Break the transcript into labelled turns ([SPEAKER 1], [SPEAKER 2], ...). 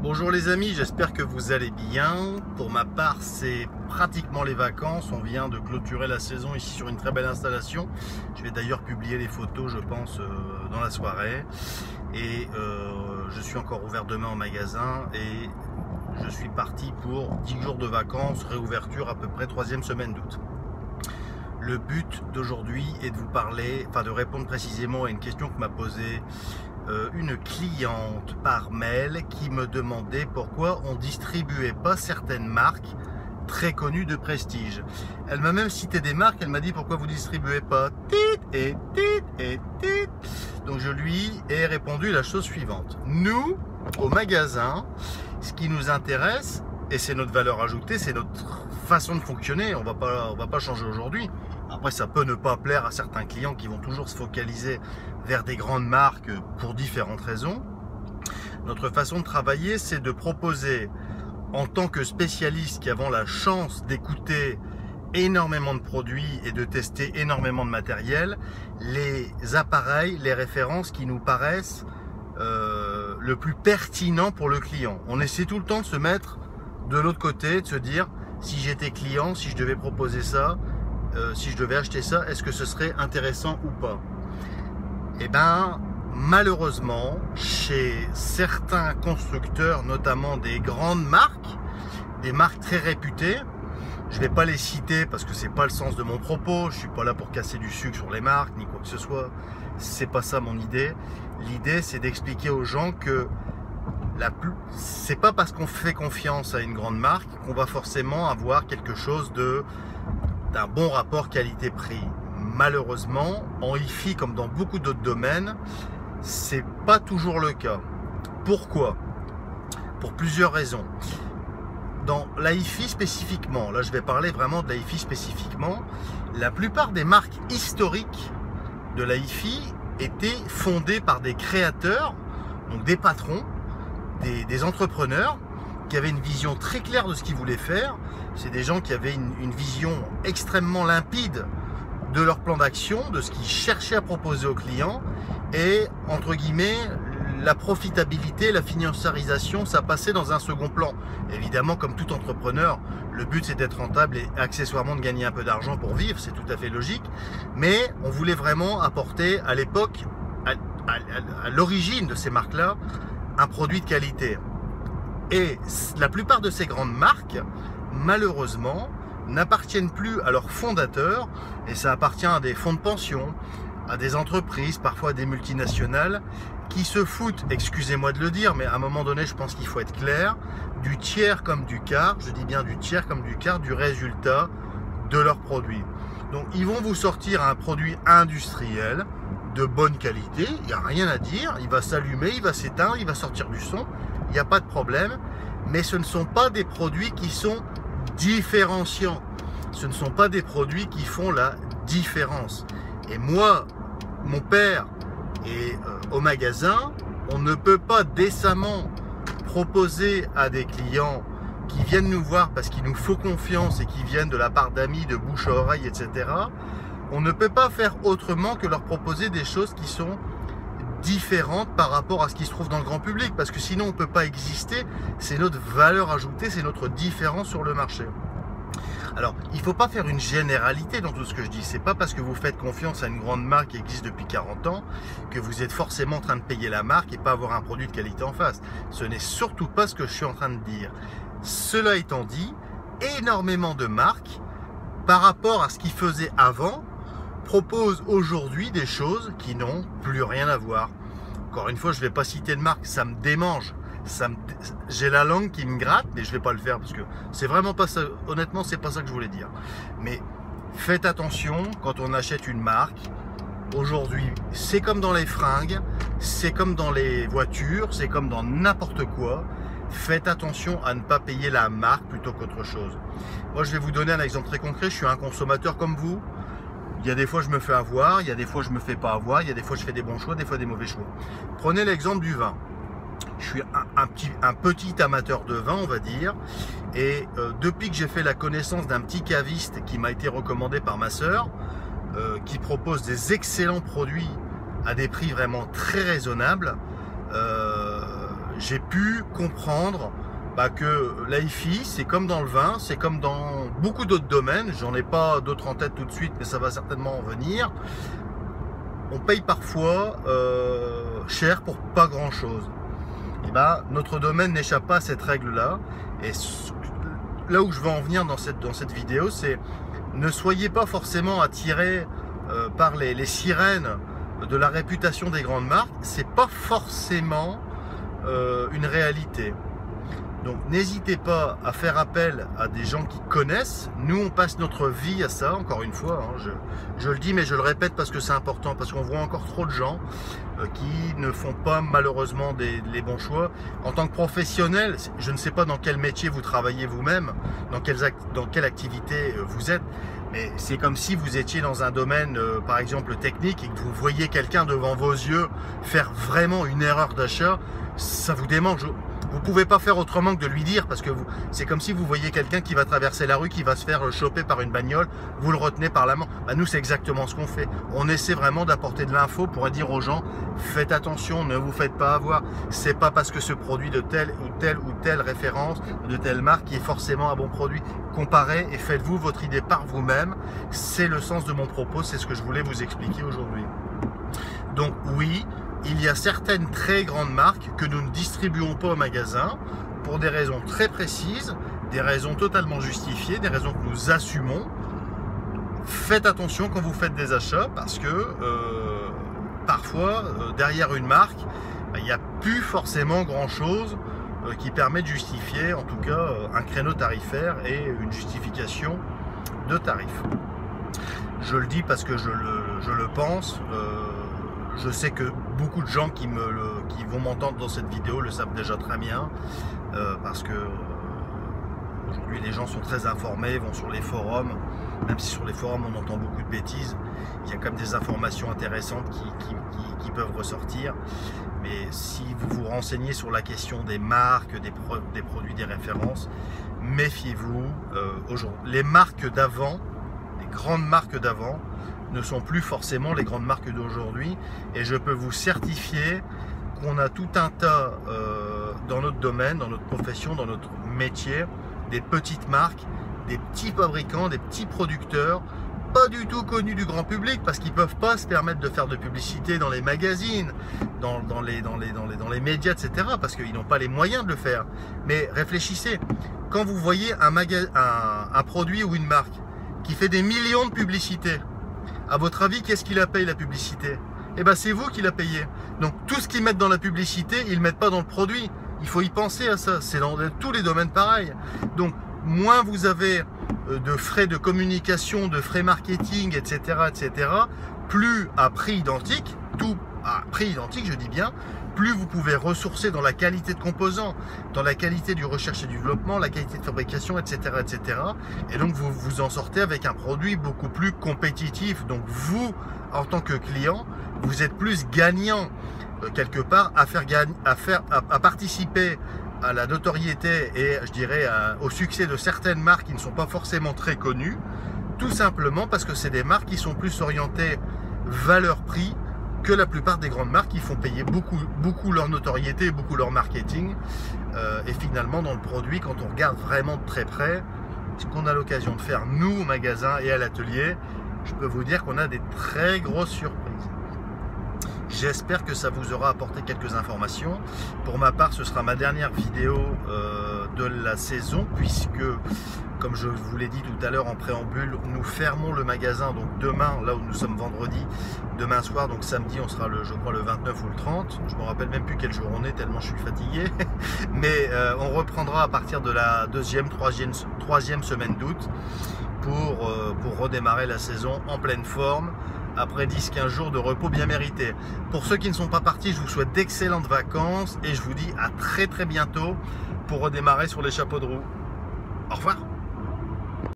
[SPEAKER 1] Bonjour les amis, j'espère que vous allez bien. Pour ma part, c'est pratiquement les vacances. On vient de clôturer la saison ici sur une très belle installation. Je vais d'ailleurs publier les photos, je pense, dans la soirée. Et je suis encore ouvert demain au magasin et je suis parti pour 10 jours de vacances, réouverture à peu près 3e semaine d'août. Le but d'aujourd'hui est de vous parler, de répondre précisément à une question que m'a posée une cliente par mail qui me demandait pourquoi on distribuait pas certaines marques très connues de prestige. Elle m'a même cité des marques, elle m'a dit pourquoi vous distribuez pas tit et tit et tit. Donc je lui ai répondu la chose suivante. Nous, au magasin, ce qui nous intéresse, et c'est notre valeur ajoutée, c'est notre façon de fonctionner, on va pas changer aujourd'hui. Après, ça peut ne pas plaire à certains clients qui vont toujours se focaliser vers des grandes marques pour différentes raisons. Notre façon de travailler, c'est de proposer, en tant que spécialistes qui avons la chance d'écouter énormément de produits et de tester énormément de matériel, les appareils, les références qui nous paraissent le plus pertinent pour le client. On essaie tout le temps de se mettre de l'autre côté, de se dire, si j'étais client, si je devais proposer ça, si je devais acheter ça, est-ce que ce serait intéressant ou pas? Eh bien, malheureusement, chez certains constructeurs, notamment des grandes marques, des marques très réputées, je ne vais pas les citer parce que c'est pas le sens de mon propos, je suis pas là pour casser du sucre sur les marques, ni quoi que ce soit, c'est pas ça mon idée. L'idée, c'est d'expliquer aux gens que c'est pas parce qu'on fait confiance à une grande marque qu'on va forcément avoir quelque chose d'un bon rapport qualité-prix. Malheureusement, en hi-fi comme dans beaucoup d'autres domaines, c'est pas toujours le cas. Pourquoi? Pour plusieurs raisons. Dans la hi-fi spécifiquement, là je vais parler vraiment de la hi-fi spécifiquement, la plupart des marques historiques de la hi-fi étaient fondées par des créateurs, donc des patrons, des entrepreneurs qui avaient une vision très claire de ce qu'ils voulaient faire. C'est des gens qui avaient une vision extrêmement limpide de leur plan d'action, de ce qu'ils cherchaient à proposer aux clients, et entre guillemets la profitabilité, la financiarisation, ça passait dans un second plan. Évidemment, comme tout entrepreneur, le but c'est d'être rentable et accessoirement de gagner un peu d'argent pour vivre, c'est tout à fait logique, mais on voulait vraiment apporter à l'époque, à l'origine de ces marques-là, un produit de qualité. Et la plupart de ces grandes marques, malheureusement, n'appartiennent plus à leurs fondateurs, et ça appartient à des fonds de pension, à des entreprises, parfois des multinationales, qui se foutent, excusez-moi de le dire, mais à un moment donné, je pense qu'il faut être clair, du tiers comme du quart, je dis bien du tiers comme du quart, du résultat de leurs produits. Donc, ils vont vous sortir un produit industriel, de bonne qualité, il n'y a rien à dire, il va s'allumer, il va s'éteindre, il va sortir du son, il n'y a pas de problème, mais ce ne sont pas des produits qui sont différenciants, ce ne sont pas des produits qui font la différence. Et moi, mon père, et au magasin, on ne peut pas décemment proposer à des clients qui viennent nous voir parce qu'il nous faut confiance et qui viennent de la part d'amis, de bouche à oreille, etc. On ne peut pas faire autrement que leur proposer des choses qui sont différentes par rapport à ce qui se trouve dans le grand public, parce que sinon on ne peut pas exister, c'est notre valeur ajoutée, c'est notre différence sur le marché. Alors, il ne faut pas faire une généralité dans tout ce que je dis, c'est pas parce que vous faites confiance à une grande marque qui existe depuis 40 ans que vous êtes forcément en train de payer la marque et pas avoir un produit de qualité en face. Ce n'est surtout pas ce que je suis en train de dire. Cela étant dit, énormément de marques, par rapport à ce qu'ils faisaient avant, proposent aujourd'hui des choses qui n'ont plus rien à voir. Encore une fois, je ne vais pas citer de marque, ça me démange. J'ai la langue qui me gratte, mais je ne vais pas le faire parce que c'est vraiment pas ça. Honnêtement, c'est pas ça que je voulais dire. Mais faites attention quand on achète une marque. Aujourd'hui, c'est comme dans les fringues, c'est comme dans les voitures, c'est comme dans n'importe quoi. Faites attention à ne pas payer la marque plutôt qu'autre chose. Moi, je vais vous donner un exemple très concret. Je suis un consommateur comme vous. Il y a des fois je me fais avoir, il y a des fois je me fais pas avoir, il y a des fois je fais des bons choix, des fois des mauvais choix. Prenez l'exemple du vin. Je suis un petit amateur de vin, on va dire, et depuis que j'ai fait la connaissance d'un petit caviste qui m'a été recommandé par ma sœur, qui propose des excellents produits à des prix vraiment très raisonnables, j'ai pu comprendre que la hi-fi, c'est comme dans le vin, c'est comme dans beaucoup d'autres domaines. J'en ai pas d'autres en tête tout de suite, mais ça va certainement en venir. On paye parfois cher pour pas grand chose. Et notre domaine n'échappe pas à cette règle-là. Et là où je veux en venir dans cette vidéo, c'est ne soyez pas forcément attirés par les sirènes de la réputation des grandes marques. C'est pas forcément une réalité. Donc n'hésitez pas à faire appel à des gens qui connaissent. Nous, on passe notre vie à ça, encore une fois. Je le dis, mais je le répète parce que c'est important, parce qu'on voit encore trop de gens qui ne font pas malheureusement les bons choix. En tant que professionnel, je ne sais pas dans quel métier vous travaillez vous-même, dans quelle activité vous êtes, mais c'est comme si vous étiez dans un domaine, par exemple technique, et que vous voyez quelqu'un devant vos yeux faire vraiment une erreur d'achat, ça vous démange. Vous ne pouvez pas faire autrement que de lui dire, parce que c'est comme si vous voyez quelqu'un qui va traverser la rue, qui va se faire choper par une bagnole, vous le retenez par la main. Nous, c'est exactement ce qu'on fait. On essaie vraiment d'apporter de l'info pour dire aux gens, faites attention, ne vous faites pas avoir. C'est pas parce que ce produit de telle ou telle référence, de telle marque, qui est forcément un bon produit. Comparez et faites-vous votre idée par vous-même. C'est le sens de mon propos, c'est ce que je voulais vous expliquer aujourd'hui. Donc oui, il y a certaines très grandes marques que nous ne distribuons pas au magasin pour des raisons très précises, des raisons totalement justifiées, des raisons que nous assumons. Faites attention quand vous faites des achats parce que parfois, derrière une marque, il n'y a plus forcément grand-chose qui permet de justifier, en tout cas, un créneau tarifaire et une justification de tarif. Je le dis parce que je le pense. Je sais que beaucoup de gens qui vont m'entendre dans cette vidéo le savent déjà très bien, parce que aujourd'hui les gens sont très informés, vont sur les forums, même si sur les forums on entend beaucoup de bêtises, il y a quand même des informations intéressantes qui peuvent ressortir. Mais si vous vous renseignez sur la question des marques, des produits, des références, méfiez-vous. Les marques d'avant, les grandes marques d'avant, ne sont plus forcément les grandes marques d'aujourd'hui, et je peux vous certifier qu'on a tout un tas dans notre domaine, dans notre profession, dans notre métier, des petites marques, des petits fabricants, des petits producteurs, pas du tout connus du grand public parce qu'ils ne peuvent pas se permettre de faire de publicité dans les magazines, dans les médias, etc. parce qu'ils n'ont pas les moyens de le faire. Mais réfléchissez, quand vous voyez un produit ou une marque qui fait des millions de publicités, à votre avis, qu'est-ce qui la paye la publicité? Eh bien, c'est vous qui la payez. Donc, tout ce qu'ils mettent dans la publicité, ils ne le mettent pas dans le produit. Il faut y penser à ça. C'est dans tous les domaines pareil. Donc, moins vous avez de frais de communication, de frais marketing, etc., plus à prix identique, tout à prix identique, je dis bien, plus vous pouvez ressourcer dans la qualité de composants, dans la qualité du recherche et développement, la qualité de fabrication, etc. Et donc, vous vous en sortez avec un produit beaucoup plus compétitif. Donc, vous, en tant que client, vous êtes plus gagnant quelque part à participer à la notoriété et, je dirais, au succès de certaines marques qui ne sont pas forcément très connues, tout simplement parce que c'est des marques qui sont plus orientées valeur-prix que la plupart des grandes marques qui font payer beaucoup leur notoriété, beaucoup leur marketing. Et finalement, dans le produit, quand on regarde vraiment de très près, ce qu'on a l'occasion de faire, nous, au magasin et à l'atelier, je peux vous dire qu'on a des très grosses surprises. J'espère que ça vous aura apporté quelques informations. Pour ma part, ce sera ma dernière vidéo de la saison, puisque, comme je vous l'ai dit tout à l'heure en préambule, nous fermons le magasin donc demain, là où nous sommes vendredi, demain soir, donc samedi, on sera je crois le 29 ou le 30. Je ne me rappelle même plus quel jour on est, tellement je suis fatigué. Mais on reprendra à partir de la troisième semaine d'août pour redémarrer la saison en pleine forme, après 10-15 jours de repos bien mérités. Pour ceux qui ne sont pas partis, je vous souhaite d'excellentes vacances et je vous dis à très bientôt pour redémarrer sur les chapeaux de roue. Au revoir.